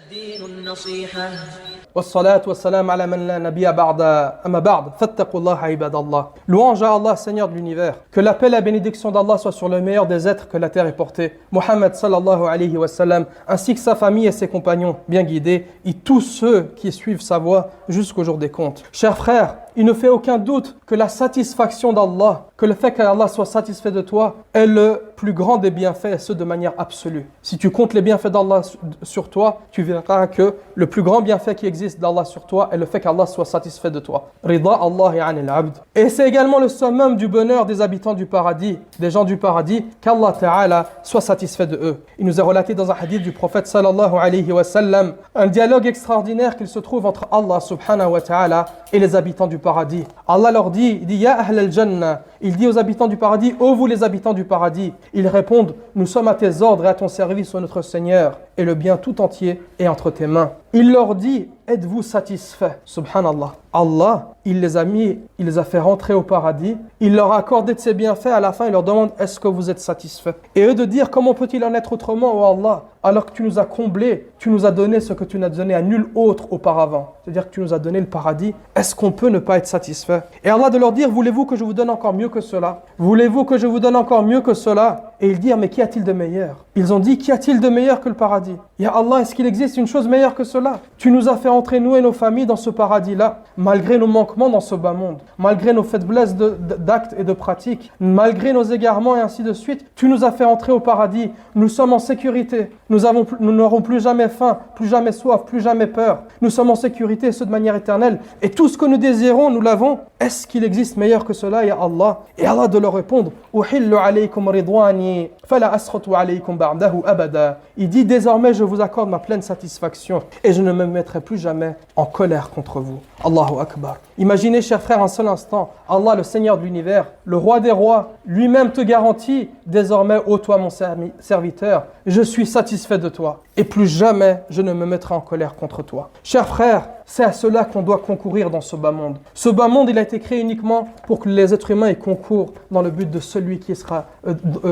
الدين النصيحة والصلاة والسلام على من لا نبي بعد أما بعد فاتقوا الله عباد الله. Louange à Allah, Seigneur de l'univers. Que la paix et la bénédiction d'Allah soient sur le meilleur des êtres que la terre ait porté, Mohammed sallallahu alayhi wa sallam, ainsi que sa famille et ses compagnons bien guidés, et tous ceux qui suivent sa voie jusqu'au jour des comptes. Chers frères, il ne fait aucun doute que la satisfaction d'Allah, que le fait qu'Allah soit satisfait de toi est le plus grand des bienfaits, et ce de manière absolue. Si tu comptes les bienfaits d'Allah sur toi, tu verras que le plus grand bienfait qui existe d'Allah sur toi est le fait qu'Allah soit satisfait de toi. Rida Allahi anil abd. Et c'est également le summum du bonheur des habitants du paradis, des gens du paradis, qu'Allah Ta'ala soit satisfait de eux. Il nous est relaté dans un hadith du prophète sallallahu alayhi wa sallam un dialogue extraordinaire qu'il se trouve entre Allah subhanahu wa ta'ala et les habitants du paradis. Allah leur dit, il dit Ya ahl al-jannah, il dit aux habitants du paradis, ô vous les habitants du paradis. Ils répondent, nous sommes à tes ordres et à ton service, ô notre Seigneur, et le bien tout entier est entre tes mains. Il leur dit, êtes-vous satisfaits? Subhanallah. Allah, il les a fait rentrer au paradis, il leur a accordé de ses bienfaits, à la fin il leur demande, est-ce que vous êtes satisfaits? Et eux de dire, comment peut-il en être autrement, ô Allah, alors que tu nous as comblés, tu nous as donné ce que tu n'as donné à nul autre auparavant. C'est-à-dire que tu nous as donné le paradis, est-ce qu'on peut ne pas être satisfait? Et Allah de leur dire, voulez-vous que je vous donne encore mieux que cela? Voulez-vous que je vous donne encore mieux que cela? Et ils dirent, mais qu'y a-t-il de meilleur? Ils ont dit, qu'y a-t-il de meilleur que le paradis? Ya Allah, est-ce qu'il existe une chose meilleure que cela? Tu nous as fait entrer, nous et nos familles, dans ce paradis-là, malgré nos manquements dans ce bas monde, malgré nos faiblesses d'actes et de pratiques, malgré nos égarements et ainsi de suite. Tu nous as fait entrer au paradis, nous sommes en sécurité, nous n'aurons plus jamais faim, plus jamais soif, plus jamais peur. Nous sommes en sécurité, et ce de manière éternelle. Et tout ce que nous désirons, nous l'avons. Est-ce qu'il existe meilleur que cela, ya Allah? Et Allah de leur répondre, Uhillu alaykum ridwani, fala askhatu alaykum ba'dahu abada. Il dit, désormais je vous accorde ma pleine satisfaction et je ne me mettrai plus jamais en colère contre vous. Allahu Akbar. Imaginez, chers frères, un seul instant, Allah, le Seigneur de l'univers, le roi des rois, lui-même te garantit, désormais, ô toi mon serviteur, je suis satisfait de toi et plus jamais je ne me mettrai en colère contre toi. Chers frères, c'est à cela qu'on doit concourir dans ce bas monde. Ce bas monde, il a été créé uniquement pour que les êtres humains y concourent dans le but de celui qui sera,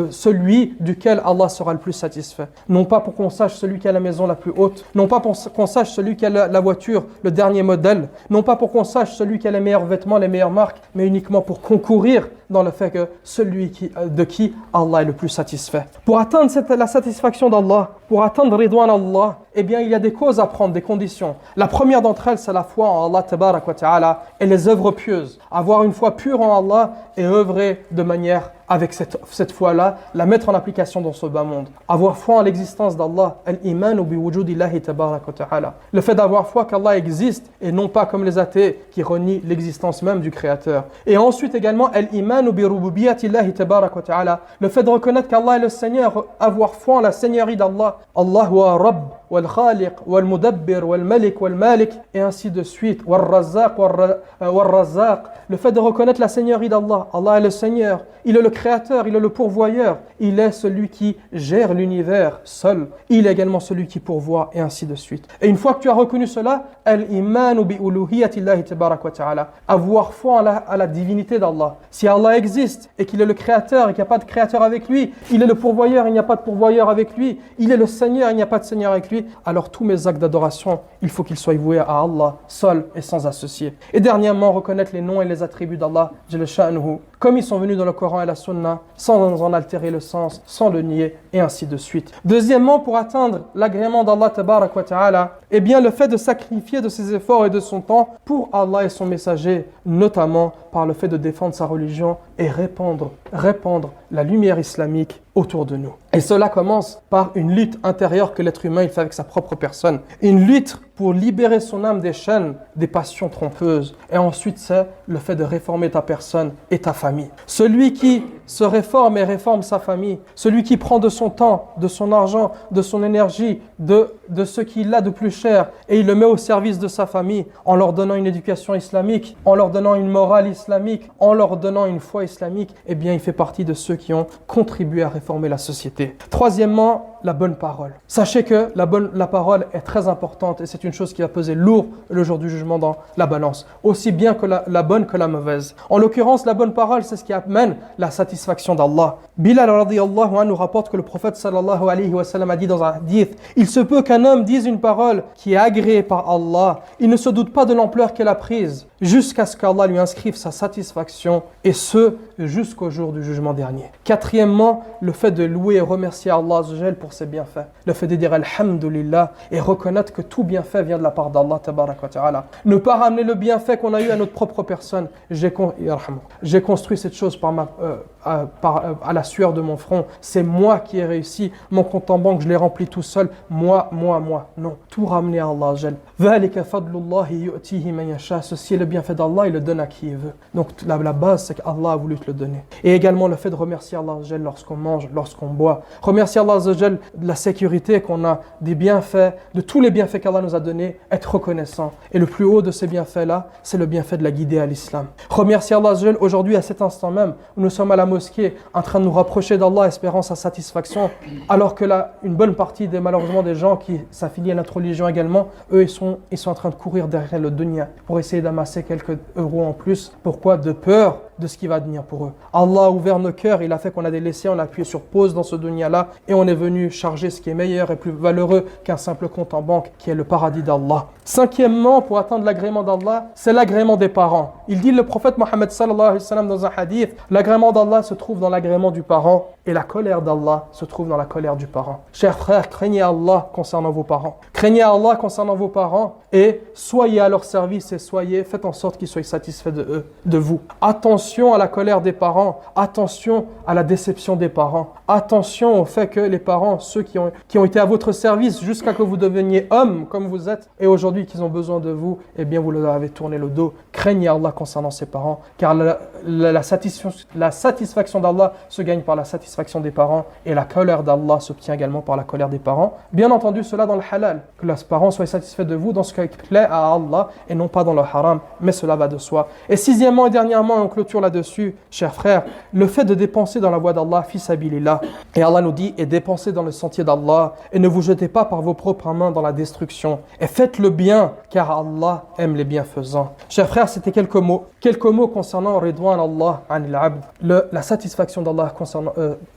celui duquel Allah sera le plus satisfait. Non pas pour qu'on sache celui qui a la maison la plus haute, non pas pour qu'on sache celui qui a la voiture, le dernier modèle, non pas pour qu'on sache celui qui a les meilleurs vêtements, les meilleures marques, mais uniquement pour concourir dans le fait que celui de qui Allah est le plus satisfait. Pour atteindre la satisfaction d'Allah, pour atteindre Ridwan Allah, eh bien il y a des causes à prendre, des conditions. La première d'entre elles, c'est la foi en Allah tabarak wa ta'ala et les œuvres pieuses. Avoir une foi pure en Allah et œuvrer de manière avec cette foi-là, la mettre en application dans ce bas monde. Avoir foi en l'existence d'Allah, al-imanu bi wujudillahi tabarak wa ta'ala. Le fait d'avoir foi qu'Allah existe et non pas comme les athées qui renient l'existence même du Créateur. Et ensuite également, al-imanu bi rububiyatillahi tabarak wa ta'ala. Le fait de reconnaître qu'Allah est le Seigneur, avoir foi en la Seigneurie d'Allah. Allah wa Rabb, wal Khaliq, wal Mudabbir, wal Malik, wal Malik, et ainsi de suite. Wal Razzaq, wal Razzaq. Le fait de reconnaître la Seigneurie d'Allah. Allah est le Seigneur, il est le Créateur, il est le pourvoyeur, il est celui qui gère l'univers seul, il est également celui qui pourvoit, et ainsi de suite. Et une fois que tu as reconnu cela, al-imanu bi uluhiyatillahi tabarak wa ta'ala, avoir foi à la divinité d'Allah. Si Allah existe et qu'il est le Créateur et qu'il n'y a pas de Créateur avec lui, il est le pourvoyeur, il n'y a pas de pourvoyeur avec lui, il est le Seigneur, il n'y a pas de Seigneur avec lui, alors tous mes actes d'adoration, il faut qu'ils soient voués à Allah, seul et sans associé. Et dernièrement, reconnaître les noms et les attributs d'Allah, Jalla sha'nuhu, comme ils sont venus dans le Coran et la Sunna, sans en altérer le sens, sans le nier, et ainsi de suite. Deuxièmement, pour atteindre l'agrément d'Allah tabarak wa ta'ala, eh bien le fait de sacrifier de ses efforts et de son temps pour Allah et son messager, notamment par le fait de défendre sa religion et répandre la lumière islamique autour de nous. Et cela commence par une lutte intérieure que l'être humain il fait avec sa propre personne. Une lutte pour libérer son âme des chaînes, des passions trompeuses. Et ensuite, c'est le fait de réformer ta personne et ta famille. Celui qui se réforme et réforme sa famille, celui qui prend de son temps, de son argent, de son énergie, de ce qu'il a de plus cher et il le met au service de sa famille en leur donnant une éducation islamique, en leur donnant une morale islamique, en leur donnant une foi islamique, eh bien il fait partie de ceux qui ont contribué à réformer la société. Troisièmement, la bonne parole. Sachez que la parole est très importante et c'est une chose qui va peser lourd le jour du jugement dans la balance, aussi bien que la bonne que la mauvaise. En l'occurrence, la bonne parole, c'est ce qui amène la satisfaction d'Allah. Bilal radiyallahu anhu rapporte que le prophète sallallahu alayhi wa sallam a dit dans un hadith: il se peut qu'un homme dise une parole qui est agréée par Allah, il ne se doute pas de l'ampleur qu'elle a prise, jusqu'à ce qu'Allah lui inscrive sa satisfaction, et ce, jusqu'au jour du jugement dernier. Quatrièmement, le fait de louer et remercier Allah pour ses bienfaits. Le fait de dire Alhamdulillah et reconnaître que tout bienfait vient de la part d'Allah tabarak wa ta'ala. Ne pas ramener le bienfait qu'on a eu à notre propre personne. J'ai construit cette chose à la sueur de mon front. C'est moi qui ai réussi. Mon compte en banque, je l'ai rempli tout seul. Moi. Non. Tout ramener à Allah. Ceci est le bienfait d'Allah, il le donne à qui il veut. Donc la base, c'est qu'Allah a voulu te le donner. Et également le fait de remercier Allah lorsqu'on mange, lorsqu'on boit. Remercier Allah de la sécurité qu'on a, des bienfaits, de tous les bienfaits qu'Allah nous a donnés, être reconnaissant. Et le plus haut de ces bienfaits-là, c'est le bienfait de la guider à l'islam. Remercier Allah aujourd'hui, à cet instant même, où nous sommes à la mosquée, en train de nous rapprocher d'Allah, espérant sa satisfaction, alors que là, une bonne partie malheureusement des gens qui s'affilient à notre religion également, eux, ils sont en train de courir derrière le dunya pour essayer d'amasser quelques euros en plus. Pourquoi? De peur de ce qui va venir pour eux. Allah a ouvert nos cœurs, il a fait qu'on a délaissé, on a appuyé sur pause dans ce dunya-là et on est venu charger ce qui est meilleur et plus valeureux qu'un simple compte en banque qui est le paradis d'Allah. Cinquièmement, pour atteindre l'agrément d'Allah, c'est l'agrément des parents. Il dit le prophète Mohammed sallallahu alayhi wa sallam dans un hadith, l'agrément d'Allah se trouve dans l'agrément du parent et la colère d'Allah se trouve dans la colère du parent. Chers frères, craignez Allah concernant vos parents. Craignez Allah concernant vos parents et soyez à leur service et faites en sorte qu'ils soient satisfaits de vous. Attention à la colère des parents, attention à la déception des parents, attention au fait que les parents, ceux qui ont été à votre service jusqu'à que vous deveniez homme comme vous êtes et aujourd'hui qu'ils ont besoin de vous, eh bien vous leur avez tourné le dos. Craignez Allah concernant ses parents car la satisfaction d'Allah se gagne par la satisfaction des parents et la colère d'Allah s'obtient également par la colère des parents. Bien entendu, cela dans le halal, que les parents soient satisfaits de vous dans ce qui plaît à Allah et non pas dans le haram, mais cela va de soi. Et sixièmement et dernièrement, on clôture là-dessus, chers frères, le fait de dépenser dans la voie d'Allah, fi sabilillah. Et Allah nous dit, et dépensez dans le sentier d'Allah, et ne vous jetez pas par vos propres mains dans la destruction. Et faites le bien, car Allah aime les bienfaisants. Chers frères, c'était quelques mots concernant Ridwan Allah anil abd, la satisfaction d'Allah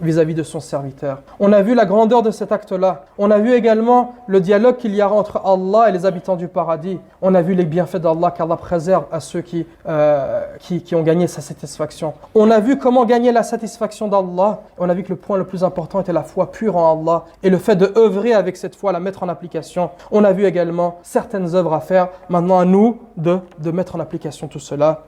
vis-à-vis de son serviteur. On a vu la grandeur de cet acte-là. On a vu également le dialogue qu'il y aura entre Allah et les habitants du paradis. On a vu les bienfaits d'Allah qu'Allah préserve à ceux qui ont gagné sa satisfaction. On a vu comment gagner la satisfaction d'Allah. On a vu que le point le plus important était la foi pure en Allah et le fait de œuvrer avec cette foi, la mettre en application. On a vu également certaines œuvres à faire. Maintenant à nous de mettre en application tout cela.